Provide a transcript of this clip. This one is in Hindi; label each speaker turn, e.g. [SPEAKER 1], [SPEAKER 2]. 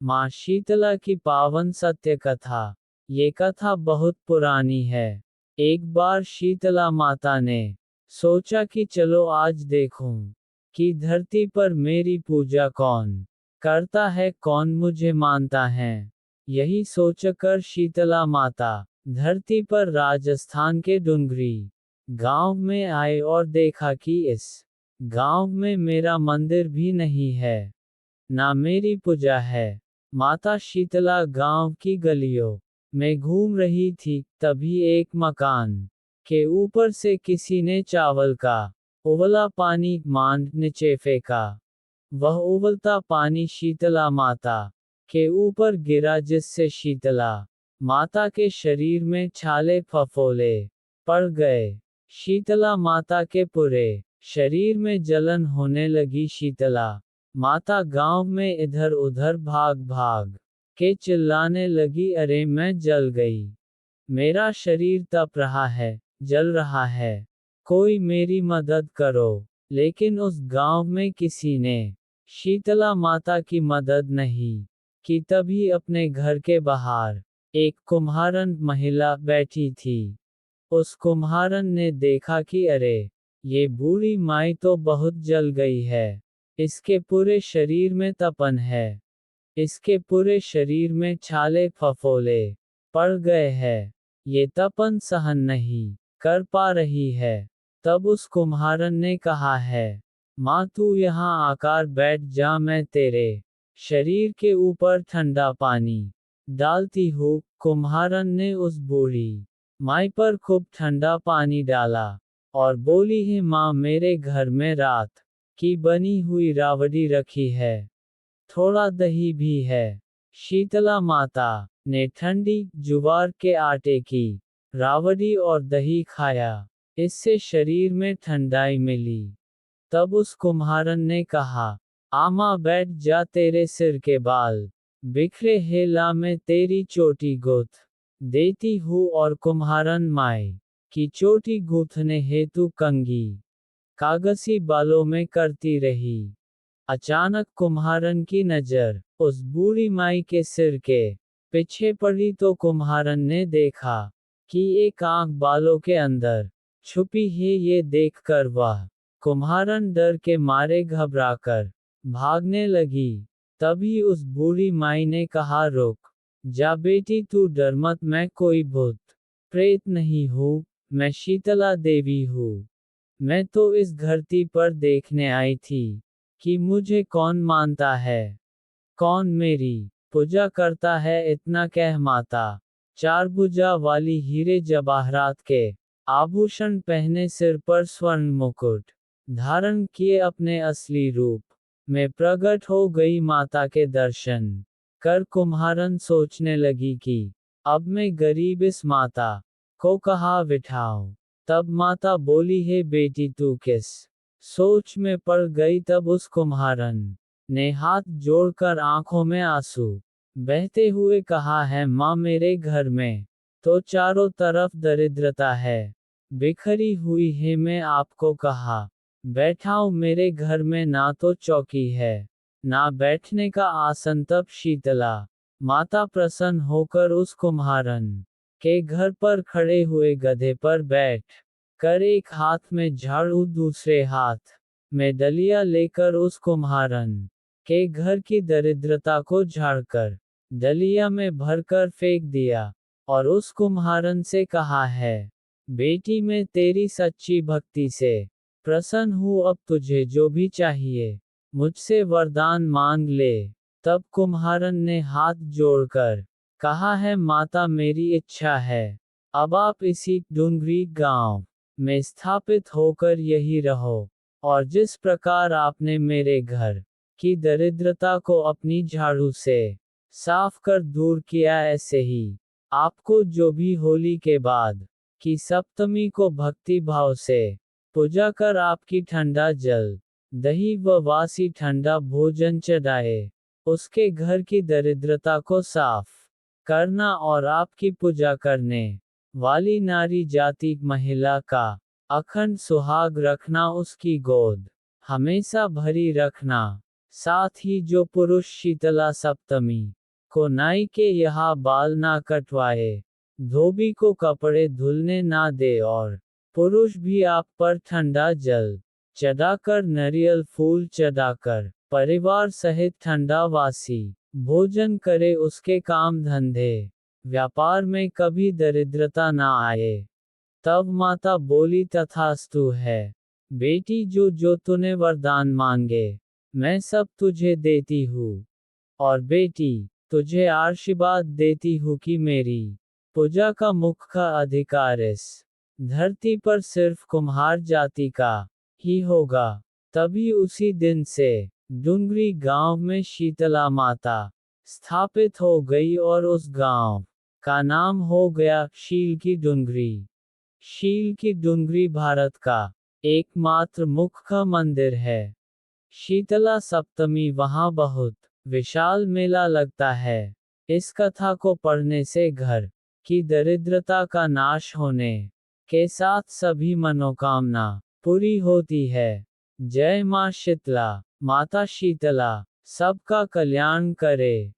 [SPEAKER 1] माँ शीतला की पावन सत्य कथा। ये कथा बहुत पुरानी है। एक बार शीतला माता ने सोचा कि चलो आज देखूं कि धरती पर मेरी पूजा कौन करता है, कौन मुझे मानता है। यही सोचकर शीतला माता धरती पर राजस्थान के डुंगरी गांव में आए और देखा कि इस गांव में मेरा मंदिर भी नहीं है, ना मेरी पूजा है। माता शीतला गांव की गलियों में घूम रही थी, तभी एक मकान के ऊपर से किसी ने चावल का उबला पानी मांड नीचे फेंका। वह उबलता पानी शीतला माता के ऊपर गिरा, जिससे शीतला माता के शरीर में छाले फफोले पड़ गए। शीतला माता के पूरे शरीर में जलन होने लगी। शीतला माता गांव में इधर उधर भाग भाग के चिल्लाने लगी, अरे मैं जल गई, मेरा शरीर तप रहा है, जल रहा है, कोई मेरी मदद करो। लेकिन उस गांव में किसी ने शीतला माता की मदद नहीं की। तभी अपने घर के बाहर एक कुम्हारन महिला बैठी थी। उस कुम्हारन ने देखा कि अरे, ये बूढ़ी माई तो बहुत जल गई है, इसके पूरे शरीर में तपन है, इसके पूरे शरीर में छाले फफोले पड़ गए हैं, ये तपन सहन नहीं कर पा रही है। तब उस कुम्हारन ने कहा है, माँ तू यहाँ आकर बैठ जा, मैं तेरे शरीर के ऊपर ठंडा पानी डालती हूँ। कुम्हारन ने उस बूढ़ी माई पर खूब ठंडा पानी डाला और बोली, है माँ, मेरे घर में रात की बनी हुई रावड़ी रखी है, थोड़ा दही भी है। शीतला माता ने ठंडी ज्वार के आटे की रावड़ी और दही खाया, इससे शरीर में ठंडाई मिली। तब उस कुम्हारन ने कहा, आमा बैठ जा, तेरे सिर के बाल बिखरे हैं, ला मैं तेरी चोटी गूंथ देती हूँ। और कुम्हारन माई की चोटी गूंथने हेतु कंघी कागसी बालों में करती रही। अचानक कुम्हारन की नजर उस बूढ़ी माई के सिर के पीछे पड़ी तो कुम्हारन ने देखा कि एक आंख बालों के अंदर छुपी है। ये देखकर वह कुम्हारन डर के मारे घबराकर भागने लगी। तभी उस बूढ़ी माई ने कहा, रुक जा बेटी, तू डर मत, मैं कोई भूत प्रेत नहीं हूँ, मैं शीतला देवी हूँ। मैं तो इस धरती पर देखने आई थी कि मुझे कौन मानता है, कौन मेरी पूजा करता है। इतना कह माता चार भुजा वाली हीरे जवाहरात के आभूषण पहने, सिर पर स्वर्ण मुकुट धारण किए, अपने असली रूप में प्रकट हो गई। माता के दर्शन कर कुम्हारन सोचने लगी कि अब मैं गरीब इस माता को कहाँ बिठाऊं। तब माता बोली, है बेटी, तू किस सोच में पड़ गई। तब उस कुम्हारन ने हाथ जोड़कर आंखों में आंसू बहते हुए कहा है, माँ, मेरे घर में तो चारों तरफ दरिद्रता है, बिखरी हुई है। मैं आपको कहा बैठाऊं, मेरे घर में ना तो चौकी है, ना बैठने का आसन। तब शीतला माता प्रसन्न होकर उस कुम्हारन के घर पर खड़े हुए गधे पर बैठ कर एक हाथ में झाड़ू, दूसरे हाथ में डलिया लेकर उस कुम्हारन के घर की दरिद्रता को झाड़कर डलिया में भरकर फेंक दिया। और उस कुम्हारन से कहा है, बेटी, मैं तेरी सच्ची भक्ति से प्रसन्न हूँ, अब तुझे जो भी चाहिए मुझसे वरदान मांग ले। तब कुम्हारन ने हाथ जोड़कर कहा है, माता, मेरी इच्छा है अब आप इसी डुंगरी गांव में स्थापित होकर यही रहो, और जिस प्रकार आपने मेरे घर की दरिद्रता को अपनी झाड़ू से साफ कर दूर किया, ऐसे ही आपको जो भी होली के बाद की सप्तमी को भक्ति भाव से पूजा कर आपकी ठंडा जल, दही व वासी ठंडा भोजन चढ़ाए, उसके घर की दरिद्रता को साफ करना और आपकी पूजा करने वाली नारी जाति महिला का अखंड सुहाग रखना, उसकी गोद हमेशा भरी रखना। साथ ही जो पुरुष शीतला सप्तमी को नाई के यहाँ बाल ना कटवाए, धोबी को कपड़े धुलने ना दे और पुरुष भी आप पर ठंडा जल चढ़ाकर नारियल फूल चढ़ाकर परिवार सहित ठंडा वासी भोजन करे, उसके काम धंधे व्यापार में कभी दरिद्रता ना आए। तब माता बोली, तथास्तु है बेटी, जो जो तूने वरदान मांगे मैं सब तुझे देती हूँ। और बेटी, तुझे आशीर्वाद देती हूँ कि मेरी पूजा का मुख्य अधिकार इस धरती पर सिर्फ कुम्हार जाति का ही होगा। तभी उसी दिन से डुंगरी गांव में शीतला माता स्थापित हो गई और उस गांव का नाम हो गया शील की डुंगरी। शील की डुंगरी भारत का एकमात्र मुख्य मंदिर है। शीतला सप्तमी वहाँ बहुत विशाल मेला लगता है। इस कथा को पढ़ने से घर की दरिद्रता का नाश होने के साथ सभी मनोकामना पूरी होती है। जय मां शीतला, माता शीतला सबका कल्याण करे।